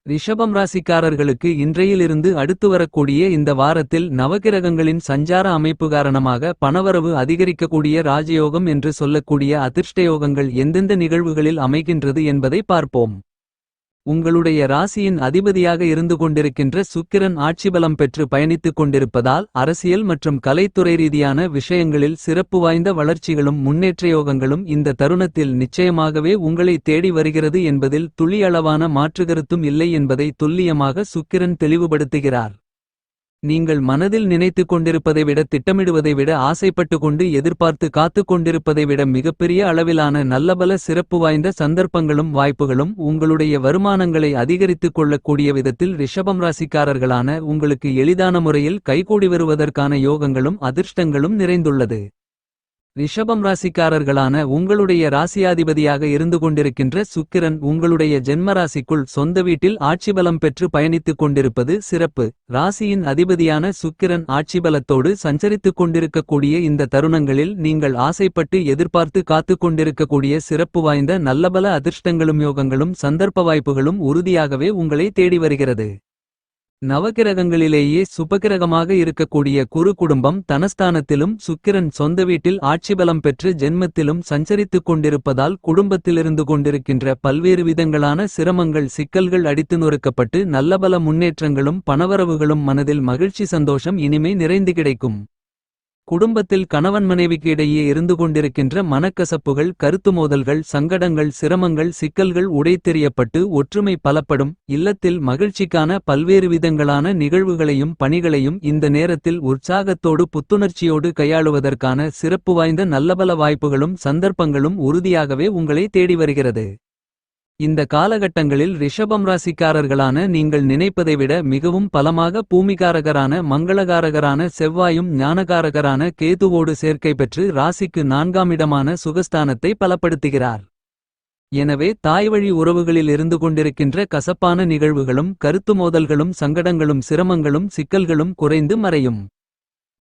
ரிஷபம் ராசிக்காரர்களுக்கு இன்றையிலிருந்து அடுத்து வரக்கூடிய இந்த வாரத்தில் நவகிரகங்களின் சஞ்சார அமைப்பு காரணமாக பணவரவு அதிகரிக்கக்கூடிய ராஜயோகம் என்று சொல்லக்கூடிய அதிர்ஷ்டயோகங்கள் எந்தெந்த நிகழ்வுகளில் அமைகின்றது என்பதை பார்ப்போம். உங்களுடைய ராசியின் அதிபதியாக இருந்து கொண்டிருக்கின்ற சுக்கிரன் ஆட்சிபலம் பெற்று பயணித்துக் கொண்டிருப்பதால் அரசியல் மற்றும் கலைத்துறை ரீதியான விஷயங்களில் சிறப்பு வாய்ந்த வளர்ச்சிகளும் முன்னேற்றயோகங்களும் இந்த தருணத்தில் நிச்சயமாகவே உங்களை தேடி வருகிறது என்பதில் துளியளவான மாற்றுகருத்தும் இல்லை என்பதை துல்லியமாக சுக்கிரன் தெளிவுபடுத்துகிறார். நீங்கள் மனதில் நினைத்துக் கொண்டிருப்பதை விட திட்டமிடுவதை விட ஆசைப்பட்டு கொண்டு எதிர்பார்த்து காத்துக் கொண்டிருப்பதை விட மிகப்பெரிய அளவிலான நல்லபல சிறப்பு வாய்ந்த சந்தர்ப்பங்களும் வாய்ப்புகளும் உங்களுடைய வருமானங்களை அதிகரித்துக் கொள்ளக்கூடிய விதத்தில் ரிஷபம் ராசிக்காரர்களான உங்களுக்கு எளிதான முறையில் கைகூடி வருவதற்கான யோகங்களும் அதிர்ஷ்டங்களும் நிறைந்துள்ளது. ரிஷபம் ராசிக்காரர்களான உங்களுடைய ராசியாதிபதியாக இருந்து கொண்டிருக்கின்ற சுக்கிரன் உங்களுடைய ஜென்மராசிக்குள் சொந்த வீட்டில் ஆட்சிபலம் பெற்று பயணித்துக் கொண்டிருப்பது சிறப்பு. ராசியின் அதிபதியான சுக்கிரன் ஆட்சிபலத்தோடு சஞ்சரித்துக் கொண்டிருக்கக்கூடிய இந்த தருணங்களில் நீங்கள் ஆசைப்பட்டு எதிர்பார்த்து காத்துக் கொண்டிருக்கக்கூடிய சிறப்பு வாய்ந்த நல்லபல அதிர்ஷ்டங்களும் யோகங்களும் சந்தர்ப்ப வாய்ப்புகளும் உறுதியாகவே உங்களை தேடி வருகிறது. நவகிரகங்களிலேயே சுபகிரகமாக இருக்கக்கூடிய குரு குடும்பம் தனஸ்தானத்திலும் சுக்கிரன் சொந்த வீட்டில் ஆட்சிபலம் பெற்று ஜென்மத்திலும் சஞ்சரித்துக் கொண்டிருப்பதால் குடும்பத்திலிருந்து கொண்டிருக்கின்ற பல்வேறு விதங்களான சிரமங்கள் சிக்கல்கள் அடித்து நொறுக்கப்பட்டு நல்லபல முன்னேற்றங்களும் பணவரவுகளும் மனதில் மகிழ்ச்சி சந்தோஷம் இனிமை நிறைந்து கிடைக்கும். குடும்பத்தில் கணவன் மனைவிக்கு இடையே இருந்து கொண்டிருக்கின்ற மனக்கசப்புகள் கருத்து மோதல்கள் சங்கடங்கள் சிரமங்கள் சிக்கல்கள் உடைத்தெறியப்பட்டு ஒற்றுமை பலப்படும். இல்லத்தில் மகிழ்ச்சிக்கான பல்வேறு விதங்களான நிகழ்வுகளையும் பணிகளையும் இந்த நேரத்தில் உற்சாகத்தோடு புத்துணர்ச்சியோடு கையாளுவதற்கான சிறப்பு வாய்ந்த நல்லபல வாய்ப்புகளும் சந்தர்ப்பங்களும் உறுதியாகவே உங்களை தேடி வருகிறது. இந்த காலகட்டங்களில் ரிஷபம் ராசிக்காரர்களான நீங்கள் நினைப்பதை விட மிகவும் பலமாக பூமிகாரகரான மங்களகாரகரான செவ்வாயும் ஞானகாரகரான கேதுவோடு சேர்க்கை பெற்று ராசிக்கு 4ஆம் இடமான சுகஸ்தானத்தை பலப்படுத்துகிறார். எனவே தாய்வழி உறவுகளில் இருந்து கொண்டிருக்கின்ற கசப்பான நிகழ்வுகளும் கருத்து மோதல்களும் சங்கடங்களும் சிரமங்களும் சிக்கல்களும் குறைந்து மறையும்.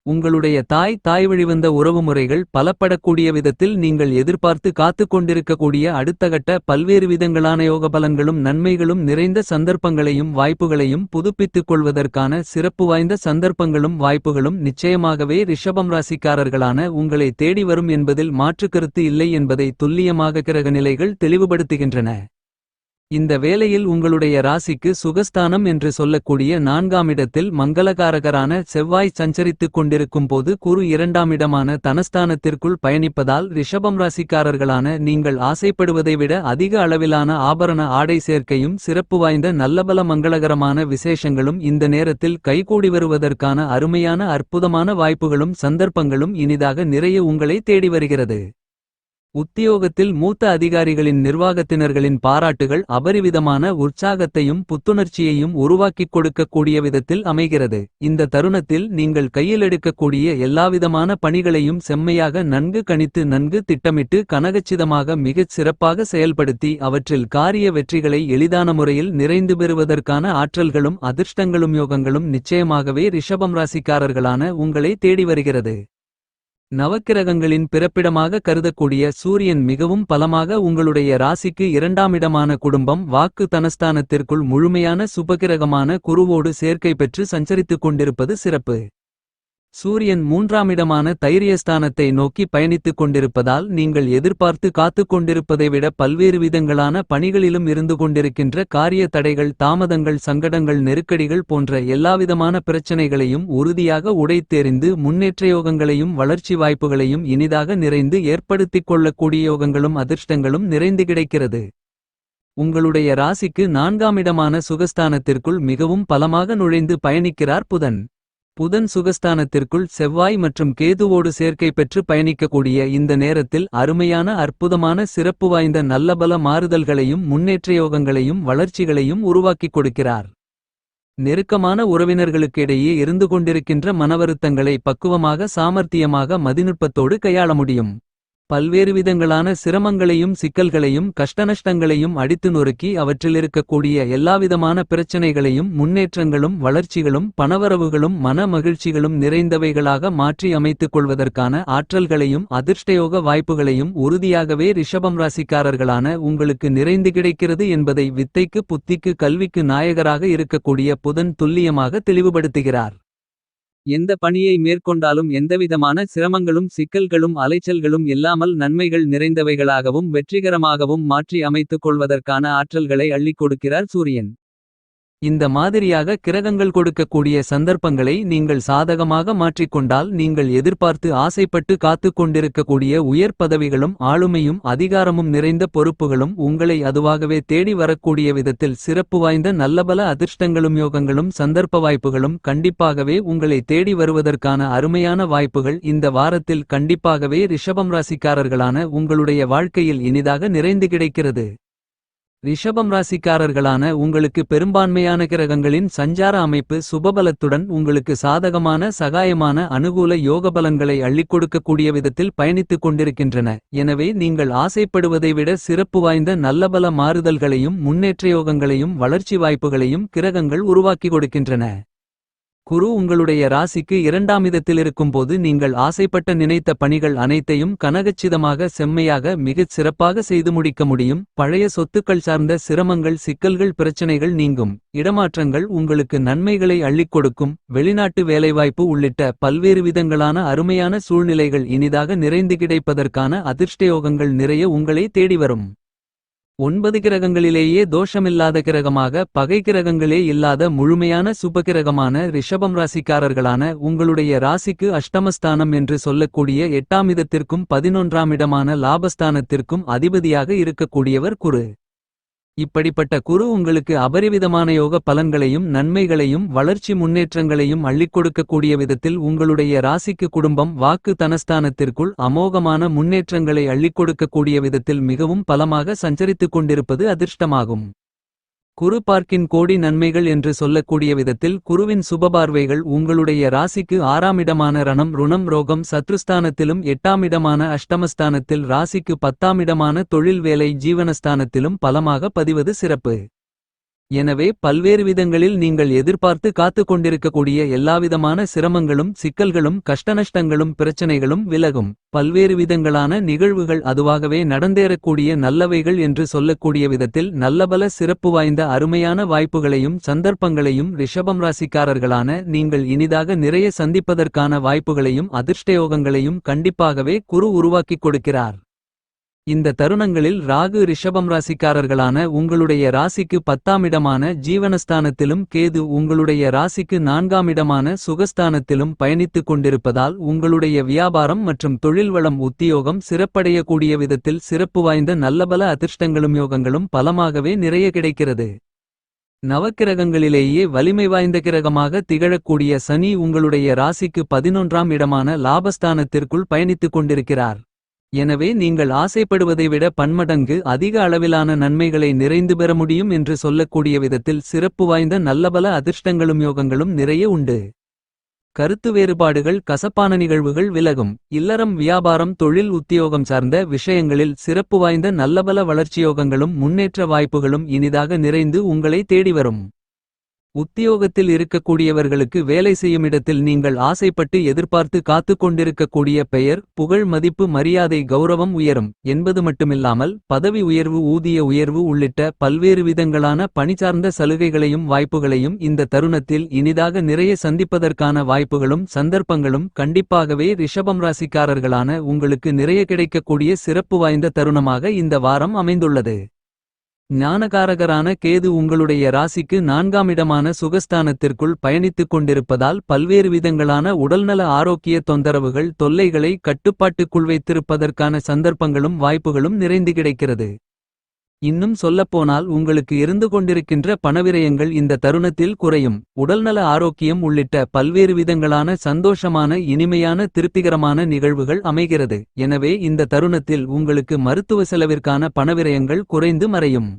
உங்களுடைய தாய் வழிவந்த உறவுமுறைகள் பலப்படக்கூடிய விதத்தில் நீங்கள் எதிர்பார்த்து காத்துக் கொண்டிருக்கக்கூடிய அடுத்தகட்ட பல்வேறு விதங்களான யோகபலன்களும் நன்மைகளும் நிறைந்த சந்தர்ப்பங்களையும் வாய்ப்புகளையும் புதுப்பித்துக் கொள்வதற்கான சிறப்பு வாய்ந்த சந்தர்ப்பங்களும் வாய்ப்புகளும் நிச்சயமாகவே ரிஷபம் ராசிக்காரர்களான உங்களை தேடி வரும் என்பதில் மாற்றுக்கருத்து இல்லை என்பதை துல்லியமாக கிரக நிலைகள் தெளிவுபடுத்துகின்றன. இந்த வேளையில் உங்களுடைய ராசிக்கு சுகஸ்தானம் என்று சொல்லக்கூடிய 4ஆம் இடத்தில் மங்களகாரகரான செவ்வாய் சஞ்சரித்துக் கொண்டிருக்கும் போது குரு 2ஆம் இடமான தனஸ்தானத்திற்குள் பயணிப்பதால் ரிஷபம் ராசிக்காரர்களான நீங்கள் ஆசைப்படுவதை விட அதிக அளவிலான ஆபரண ஆடை சேர்க்கையும் சிறப்பு வாய்ந்த நல்லபல மங்களகரமான விசேஷங்களும் இந்த நேரத்தில் கைகூடி வருவதற்கான அருமையான அற்புதமான வாய்ப்புகளும் சந்தர்ப்பங்களும் இனிதாக நிறைய உங்களை தேடி வருகிறது. உத்தியோகத்தில் மூத்த அதிகாரிகளின் நிர்வாகத்தினர்களின் பாராட்டுகள் அபரிவிதமான உற்சாகத்தையும் புத்துணர்ச்சியையும் உருவாக்கிக் கொடுக்கக்கூடிய விதத்தில் அமைகிறது. இந்த தருணத்தில் நீங்கள் கையில் எடுக்கக்கூடிய எல்லாவிதமான பணிகளையும் செம்மையாக நன்கு கணித்து நன்கு திட்டமிட்டு கனகச்சிதமாக மிகச் சிறப்பாக செயல்படுத்தி அவற்றில் காரிய வெற்றிகளை எளிதான முறையில் நிறைந்து பெறுவதற்கான ஆற்றல்களும் அதிர்ஷ்டங்களும் யோகங்களும் நிச்சயமாகவே ரிஷபம் ராசிக்காரர்களான உங்களை தேடி வருகிறது. நவக்கிரகங்களின் பிறப்பிடமாக கருதக்கூடிய சூரியன் மிகவும் பலமாக உங்களுடைய ராசிக்கு 2ஆம் இடமான குடும்பம் வாக்கு தனஸ்தானத்திற்குள் முழுமையான சுபகிரகமான குருவோடு சேர்க்கை பெற்று சஞ்சரித்துக் கொண்டிருப்பது சிறப்பு. சூரியன் 3ஆம் இடமான தைரியஸ்தானத்தை நோக்கி பயணித்துக் கொண்டிருப்பதால் நீங்கள் எதிர்பார்த்து காத்துக் கொண்டிருப்பதை விட பல்வேறு விதங்களான பணிகளிலும் இருந்து கொண்டிருக்கின்ற காரிய தடைகள் தாமதங்கள் சங்கடங்கள் நெருக்கடிகள் போன்ற எல்லாவிதமான பிரச்சனைகளையும் உறுதியாக உடைத்தெறிந்து முன்னேற்றயோகங்களையும் வளர்ச்சி வாய்ப்புகளையும் இனிதாக நிறைந்து ஏற்படுத்திக் கொள்ளக்கூடிய யோகங்களும் அதிர்ஷ்டங்களும் நிறைந்து கிடைக்கிறது. உங்களுடைய ராசிக்கு 4ஆம் இடமான சுகஸ்தானத்திற்குள் மிகவும் பலமாக நுழைந்து பயணிக்கிறார் புதன். புதன் சுகஸ்தானத்திற்குள் செவ்வாய் மற்றும் கேதுவோடு சேர்க்கை பெற்று பயணிக்கக்கூடிய இந்த நேரத்தில் அருமையான அற்புதமான சிறப்பு வாய்ந்த நல்லபல மாறுதல்களையும் முன்னேற்றயோகங்களையும் வளர்ச்சிகளையும் உருவாக்கிக் கொடுக்கிறார். நெருக்கமான உறவினர்களுக்கிடையே இருந்து கொண்டிருக்கின்ற மனவருத்தங்களை பக்குவமாக சாமர்த்தியமாக மதிநுட்பத்தோடு கையாள முடியும். பல்வேறு விதங்களான சிரமங்களையும் சிக்கல்களையும் கஷ்டநஷ்டங்களையும் அடித்து நொறுக்கி அவற்றிலிருக்கக்கூடிய எல்லாவிதமான பிரச்சனைகளையும் முன்னேற்றங்களும் வளர்ச்சிகளும் பணவரவுகளும் மன மகிழ்ச்சிகளும் நிறைந்தவைகளாக மாற்றி அமைத்துக் கொள்வதற்கான ஆற்றல்களையும் அதிர்ஷ்டயோக வாய்ப்புகளையும் உறுதியாகவே ரிஷபம் ராசிக்காரர்களான உங்களுக்கு நிறைந்து கிடைக்கிறது என்பதை வித்தைக்கு புத்திக்கு கல்விக்கு நாயகராக இருக்கக்கூடிய புதன் துல்லியமாக தெளிவுபடுத்துகிறார். எந்த பணியை மேற்கொண்டாலும் எந்தவிதமான சிரமங்களும் சிக்கல்களும் அலைச்சல்களும் இல்லாமல் நன்மைகள் நிறைந்தவைகளாகவும் வெற்றிகரமாகவும் மாற்றி அமைத்துக் கொள்வதற்கான ஆற்றல்களை அள்ளிக் கொடுக்கிறார் சூரியன். இந்த மாதிரியாக கிரகங்கள் கொடுக்கக்கூடிய சந்தர்ப்பங்களை நீங்கள் சாதகமாக மாற்றிக்கொண்டால் நீங்கள் எதிர்பார்த்து ஆசைப்பட்டு காத்துக் கொண்டிருக்கக்கூடிய உயர் பதவிகளும் ஆளுமையும் அதிகாரமும் நிறைந்த பொறுப்புகளும் உங்களை அதுவாகவே தேடி வரக்கூடிய விதத்தில் சிறப்பு வாய்ந்த நல்லபல அதிர்ஷ்டங்களும் யோகங்களும் சந்தர்ப்ப வாய்ப்புகளும் கண்டிப்பாகவே உங்களை தேடி வருவதற்கான அருமையான வாய்ப்புகள் இந்த வாரத்தில் கண்டிப்பாகவே ரிஷபம் ராசிக்காரர்களான உங்களுடைய வாழ்க்கையில் இனிதாக நிறைந்து கிடைக்கிறது. ரிஷபம் ராசிக்காரர்களான உங்களுக்கு பெரும்பான்மையான கிரகங்களின் சஞ்சார அமைப்பு சுபபலத்துடன் உங்களுக்கு சாதகமான சகாயமான அனுகூல யோகபலன்களை அள்ளிக் கொடுக்கக்கூடிய விதத்தில் பயணித்துக் கொண்டிருக்கின்றன. எனவே நீங்கள் ஆசைப்படுவதை விட சிறப்பு வாய்ந்த நல்லபல மாறுதல்களையும் முன்னேற்ற யோகங்களையும் வளர்ச்சி வாய்ப்புகளையும் கிரகங்கள் உருவாக்கி கொடுக்கின்றன. குரு உங்களுடைய ராசிக்கு 2ஆம் இடத்தில் இருக்கும்போது நீங்கள் ஆசைப்பட்ட நினைத்த பணிகள் அனைத்தையும் கனகச்சிதமாக செம்மையாக மிகச் சிறப்பாக செய்து முடிக்க முடியும். பழைய சொத்துக்கள் சார்ந்த சிரமங்கள் சிக்கல்கள் பிரச்சனைகள் நீங்கும். இடமாற்றங்கள் உங்களுக்கு நன்மைகளை அள்ளிக் கொடுக்கும். வெளிநாட்டு வேலைவாய்ப்பு உள்ளிட்ட பல்வேறு விதங்களான அருமையான சூழ்நிலைகள் இனிதாக நிறைந்து கிடைப்பதற்கான அதிர்ஷ்டயோகங்கள் நிறைய உங்களை தேடி வரும். 9 கிரகங்களிலேயே தோஷமில்லாத கிரகமாக பகை கிரகங்களே இல்லாத முழுமையான சுபகிரகமான ரிஷபம் ராசிக்காரர்களான உங்களுடைய ராசிக்கு அஷ்டமஸ்தானம் என்று சொல்லக்கூடிய 8ஆம் இடத்திற்கும் 11ஆம் இடமான லாபஸ்தானத்திற்கும் அதிபதியாக இருக்கக்கூடியவர் குரு. இப்படிப்பட்ட குரு உங்களுக்கு அபரிவிதமான யோக பலன்களையும் நன்மைகளையும் வளர்ச்சி முன்னேற்றங்களையும் அள்ளிக் கொடுக்கக்கூடிய விதத்தில் உங்களுடைய ராசிக்கு குடும்பம் வாக்கு தனஸ்தானத்திற்குள் அமோகமான முன்னேற்றங்களை அள்ளிக் கொடுக்கக்கூடிய விதத்தில் மிகவும் பலமாக சஞ்சரித்துக் கொண்டிருப்பது அதிர்ஷ்டமாகும். குரு பார்க்கின் கோடி நன்மைகள் என்று சொல்லக்கூடிய விதத்தில் குருவின் சுபபார்வைகள் உங்களுடைய ராசிக்கு 6ஆம் இடமான ரணம் ருணம் ரோகம் சத்ருஸ்தானத்திலும் 8ஆம் இடமான அஷ்டமஸ்தானத்தில் ராசிக்கு 10ஆம் இடமான தொழில் வேலை ஜீவனஸ்தானத்திலும் பலமாக பதிவது சிறப்பு. எனவே பல்வேறு விதங்களில் நீங்கள் எதிர்பார்த்து காத்து கொண்டிருக்கக்கூடிய எல்லாவிதமான சிரமங்களும் சிக்கல்களும் கஷ்டநஷ்டங்களும் பிரச்சனைகளும் விலகும். பல்வேறு விதங்களான நிகழ்வுகள் அதுவாகவே நடந்தேறக்கூடிய நல்லவைகள் என்று சொல்லக்கூடிய விதத்தில் நல்லபல சிறப்பு வாய்ந்த அருமையான வாய்ப்புகளையும் சந்தர்ப்பங்களையும் ரிஷபம் ராசிக்காரர்களான நீங்கள் இனிதாக நிறைய சந்திப்பதற்கான வாய்ப்புகளையும் அதிர்ஷ்டயோகங்களையும் கண்டிப்பாகவே குரு உருவாக்கிக் கொடுக்கிறார். இந்த தருணங்களில் ராகு ரிஷபம் ராசிக்காரர்களான உங்களுடைய ராசிக்கு 10ஆம் இடமான ஜீவனஸ்தானத்திலும் கேது உங்களுடைய ராசிக்கு 4ஆம் இடமான சுகஸ்தானத்திலும் பயணித்துக் கொண்டிருப்பதால் உங்களுடைய வியாபாரம் மற்றும் தொழில் வளம் உத்தியோகம் சிறப்படையக்கூடிய விதத்தில் சிறப்பு வாய்ந்த நல்லபல அதிர்ஷ்டங்களும் யோகங்களும் பலமாகவே நிறைய கிடைக்கிறது. நவக்கிரகங்களிலேயே வலிமை வாய்ந்த கிரகமாக திகழக்கூடிய சனி உங்களுடைய ராசிக்கு 11ஆம் இடமான லாபஸ்தானத்திற்குள் பயணித்துக் கொண்டிருக்கிறார். எனவே நீங்கள் ஆசைப்படுவதை விட பன்மடங்கு அதிக அளவிலான நன்மைகளை நிறைந்து பெற முடியும் என்று சொல்லக்கூடிய விதத்தில் சிறப்பு வாய்ந்த நல்லபல அதிர்ஷ்டங்களும் யோகங்களும் நிறைய உண்டு. கருத்து வேறுபாடுகள் கசப்பான நிகழ்வுகள் விலகும். இல்லறம் வியாபாரம் தொழில் உத்தியோகம் சார்ந்த விஷயங்களில் சிறப்பு வாய்ந்த நல்லபல வளர்ச்சியோகங்களும் முன்னேற்ற வாய்ப்புகளும் இனிதாக நிறைந்து உங்களை தேடி வரும். உத்தியோகத்தில் இருக்கக்கூடியவர்களுக்கு வேலை செய்யும் இடத்தில் நீங்கள் ஆசைப்பட்டு எதிர்பார்த்து காத்துக் கொண்டிருக்கக்கூடிய பெயர் புகழ் மதிப்பு மரியாதை கௌரவம் உயரும் என்பது மட்டுமில்லாமல் பதவி உயர்வு ஊதிய உயர்வு உள்ளிட்ட பல்வேறு விதங்களான பணிசார்ந்த சலுகைகளையும் வாய்ப்புகளையும் இந்த தருணத்தில் இனிதாக நிறைய சந்திப்பதற்கான வாய்ப்புகளும் சந்தர்ப்பங்களும் கண்டிப்பாகவே ரிஷபம் ராசிக்காரர்களான உங்களுக்கு நிறைய கிடைக்கக்கூடிய சிறப்பு வாய்ந்த தருணமாக இந்த வாரம் அமைந்துள்ளது. ஞானகாரகரான கேது உங்களுடைய ராசிக்கு 4ஆம் இடமான சுகஸ்தானத்திற்குள் பயணித்துக் கொண்டிருப்பதால் பல்வேறு விதங்களான உடல்நல ஆரோக்கிய தொந்தரவுகள் தொல்லைகளை கட்டுப்பாட்டுக்குள் வைத்திருப்பதற்கான சந்தர்ப்பங்களும் வாய்ப்புகளும் நிறைந்து கிடைக்கிறது. இன்னும் சொல்லப்போனால் உங்களுக்கு இருந்து கொண்டிருக்கின்ற பணவிரயங்கள் இந்த தருணத்தில் குறையும். உடல்நல ஆரோக்கியம் உள்ளிட்ட பல்வேறு விதங்களான சந்தோஷமான இனிமையான திருப்திகரமான நிகழ்வுகள் அமைகிறது. எனவே இந்த தருணத்தில் உங்களுக்கு மருத்துவ செலவிற்கான பணவிரயங்கள் குறைந்து மறையும்.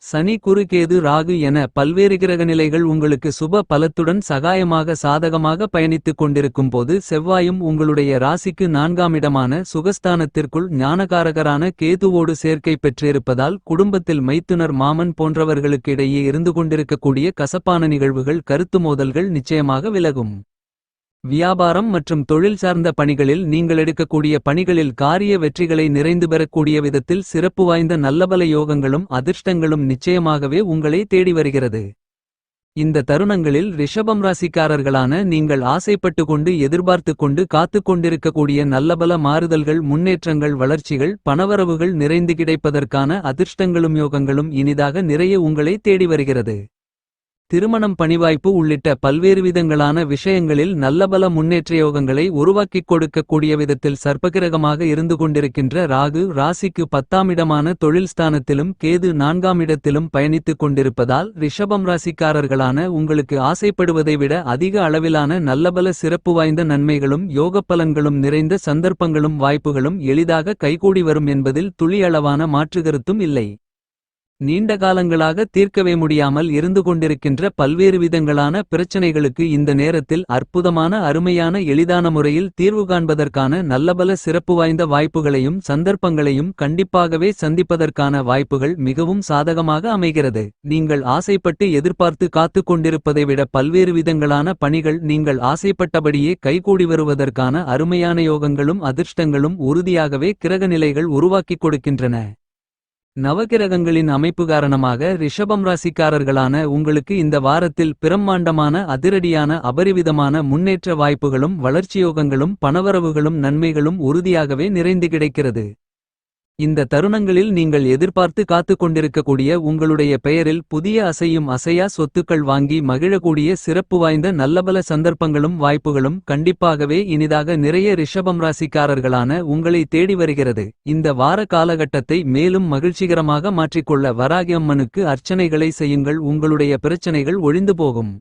சனி குரு கேது ராகு என பல்வேறு கிரகநிலைகள் உங்களுக்கு சுப பலத்துடன் சகாயமாக சாதகமாக பயணித்துக் கொண்டிருக்கும் போது செவ்வாயும் உங்களுடைய ராசிக்கு 4ஆம் இடமான சுகஸ்தானத்திற்குள் ஞானகாரகரான கேதுவோடு சேர்க்கை பெற்றிருப்பதால் குடும்பத்தில் மைத்துனர் மாமன் போன்றவர்களுக்கு இடையே இருந்து கொண்டிருக்கக்கூடிய கசப்பான நிகழ்வுகள் கருத்து மோதல்கள் நிச்சயமாக விலகும். வியாபாரம் மற்றும் தொழில் சார்ந்த பணிகளில் நீங்கள் எடுக்கக்கூடிய பணிகளில் காரிய வெற்றிகளை நிறைந்து பெறக்கூடிய விதத்தில் சிறப்பு வாய்ந்த நல்லபல யோகங்களும் அதிர்ஷ்டங்களும் நிச்சயமாகவே உங்களை தேடி வருகிறது. இந்த தருணங்களில் ரிஷபம் ராசிக்காரர்களான நீங்கள் ஆசைப்பட்டு கொண்டு எதிர்பார்த்து கொண்டு காத்து கொண்டிருக்கக்கூடிய நல்லபல மாறுதல்கள் முன்னேற்றங்கள் வளர்ச்சிகள் பணவரவுகள் நிறைந்து கிடைப்பதற்கான அதிர்ஷ்டங்களும் யோகங்களும் இனிதாக நிறைய உங்களை தேடி வருகிறது. திருமணம் பணிவாய்ப்பு உள்ளிட்ட பல்வேறு விதங்களான விஷயங்களில் நல்லபல முன்னேற்ற யோகங்களை உருவாக்கிக் கொடுக்கக்கூடிய விதத்தில் சர்ப்பகிரகமாக இருந்து கொண்டிருக்கின்ற ராகு ராசிக்கு 10ஆம் இடமான தொழில் ஸ்தானத்திலும் கேது 4ஆம் இடத்திலும் பயணித்துக் கொண்டிருப்பதால் ரிஷபம் ராசிக்காரர்களான உங்களுக்கு ஆசைப்படுவதை விட அதிக அளவிலான நல்லபல சிறப்பு வாய்ந்த நன்மைகளும் யோகப்பலன்களும் நிறைந்த சந்தர்ப்பங்களும் வாய்ப்புகளும் எளிதாக கைகூடி வரும் என்பதில் துளியளவான மாற்றுகருத்தும் இல்லை. நீண்ட காலங்களாக தீர்க்கவே முடியாமல் இருந்து கொண்டிருக்கின்ற பல்வேறு விதங்களான பிரச்சனைகளுக்கு இந்த நேரத்தில் அற்புதமான அருமையான எளிதான முறையில் தீர்வு காண்பதற்கான நல்லபல சிறப்பு வாய்ந்த வாய்ப்புகளையும் சந்தர்ப்பங்களையும் கண்டிப்பாகவே சந்திப்பதற்கான வாய்ப்புகள் மிகவும் சாதகமாக அமைகிறது. நீங்கள் ஆசைப்பட்டு எதிர்பார்த்து காத்து கொண்டிருப்பதை விட பல்வேறு விதங்களான பணிகள் நீங்கள் ஆசைப்பட்டபடியே கைகூடி வருவதற்கான அருமையான யோகங்களும் அதிர்ஷ்டங்களும் உறுதியாகவே கிரகநிலைகள் உருவாக்கிக் கொடுக்கின்றன. நவகிரகங்களின் அமைப்பு காரணமாக ரிஷபம் ராசிக்காரர்களான உங்களுக்கு இந்த வாரத்தில் பிரம்மாண்டமான அதிரடியான அபரிவிதமான முன்னேற்ற வாய்ப்புகளும் வளர்ச்சியோகங்களும் பணவரவுகளும் நன்மைகளும் உறுதியாகவே நிறைந்து கிடைக்கிறது. இந்த தருணங்களில் நீங்கள் எதிர்பார்த்து காத்து கொண்டிருக்கக்கூடிய உங்களுடைய பெயரில் புதிய அசையும் அசையா சொத்துக்கள் வாங்கி மகிழக்கூடிய சிறப்பு வாய்ந்த நல்லபல சந்தர்ப்பங்களும் வாய்ப்புகளும் கண்டிப்பாகவே இனிதாக நிறைய ரிஷபம் ராசிக்காரர்களான உங்களை தேடி வருகிறது. இந்த வார காலகட்டத்தை மேலும் மகிழ்ச்சிகரமாக மாற்றிக்கொள்ள வராகி அம்மனுக்கு அர்ச்சனைகளை செய்யுங்கள். உங்களுடைய பிரச்சனைகள் ஒழிந்து போகும்.